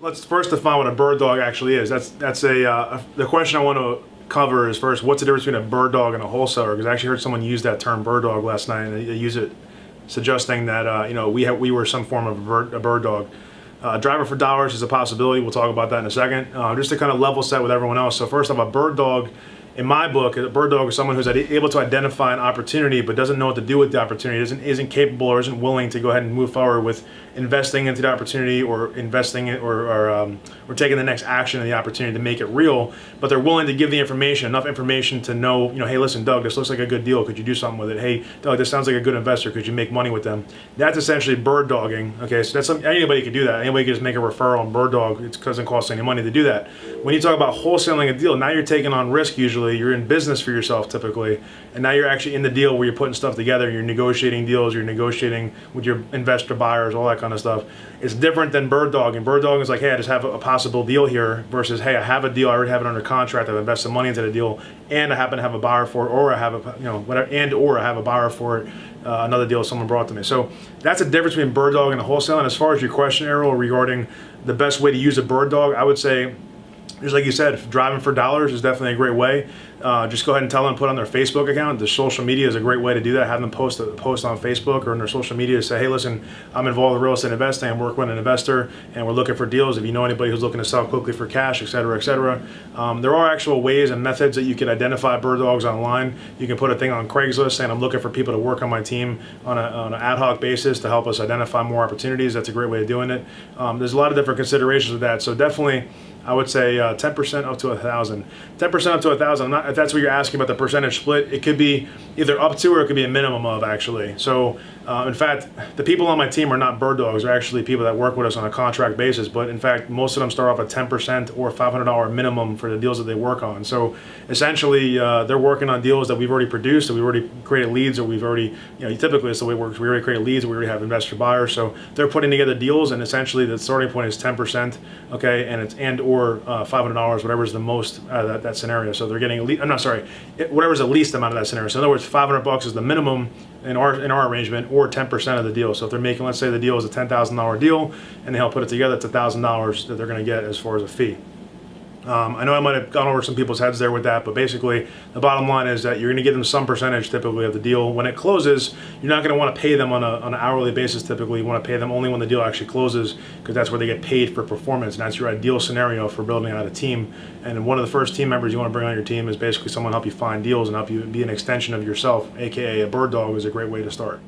let's first define what a bird dog actually is. That's the question I want to cover is first, what's the difference between a bird dog and a wholesaler? Because I actually heard someone use that term bird dog last night, and they use it suggesting that we were some form of a bird dog. Driver for dollars is a possibility. We'll talk about that in a second. Just to kind of level set with everyone else. So first off, a bird dog, in my book, a bird dog is someone who's able to identify an opportunity but doesn't know what to do with the opportunity, isn't capable or isn't willing to go ahead and move forward with investing into the opportunity or investing it or taking the next action in the opportunity to make it real, but they're willing to give the information, enough information to know, hey, listen, Doug, this looks like a good deal. Could you do something with it? Hey, Doug, this sounds like a good investor. Could you make money with them? That's essentially bird dogging. Okay, so anybody can do that. Anybody can just make a referral on bird dog. It doesn't cost any money to do that. When you talk about wholesaling a deal, now you're taking on risk usually. You're in business for yourself typically, and now you're actually in the deal where you're putting stuff together. You're negotiating deals. You're negotiating with your investor buyers, all that kind of stuff. It's different than bird dogging. Bird dogging is like, hey, I just have a possible deal here, versus, hey, I have a deal. I already have it under contract. I've invested money into the deal, and I happen to have a buyer for it, or I have or I have a buyer for it. Another deal someone brought to me. So that's the difference between bird dog and a wholesale. And as far as your question, Errol, regarding the best way to use a bird dog, I would say, just like you said, driving for dollars is definitely a great way. Just go ahead and tell them to put on their Facebook account. The social media is a great way to do that. Have them post on Facebook or on their social media to say, hey, listen, I'm involved with real estate investing. I'm working with an investor, and we're looking for deals. If you know anybody who's looking to sell quickly for cash, et cetera, et cetera. There are actual ways and methods that you can identify bird dogs online. You can put a thing on Craigslist saying, I'm looking for people to work on my team on an ad hoc basis to help us identify more opportunities. That's a great way of doing it. There's a lot of different considerations with that. So definitely, I would say 10% up to 1,000. 10% up to 1,000. If that's what you're asking about the percentage split, it could be either up to or it could be a minimum of, actually. So in fact, the people on my team are not bird dogs. They're actually people that work with us on a contract basis. But in fact, most of them start off at 10% or $500 minimum for the deals that they work on. So essentially, they're working on deals that we've already produced, that we've already created leads, or we've already, typically it's the way it works. We already created leads, we already have investor buyers. So they're putting together deals, and essentially the starting point is 10%, okay, and it's or $500, whatever is the most out of that scenario. So they're getting whatever's the least amount of that scenario. So in other words, $500 is the minimum in our arrangement, or 10% of the deal. So if they're making, let's say the deal is a $10,000 deal, and they help put it together, it's $1,000 that they're going to get as far as a fee. I know I might have gone over some people's heads there with that, but basically the bottom line is that you're going to give them some percentage typically of the deal. When it closes, you're not going to want to pay them on an hourly basis typically. You want to pay them only when the deal actually closes, because that's where they get paid for performance, and that's your ideal scenario for building out a team. And one of the first team members you want to bring on your team is basically someone to help you find deals and help you be an extension of yourself, aka a bird dog is a great way to start.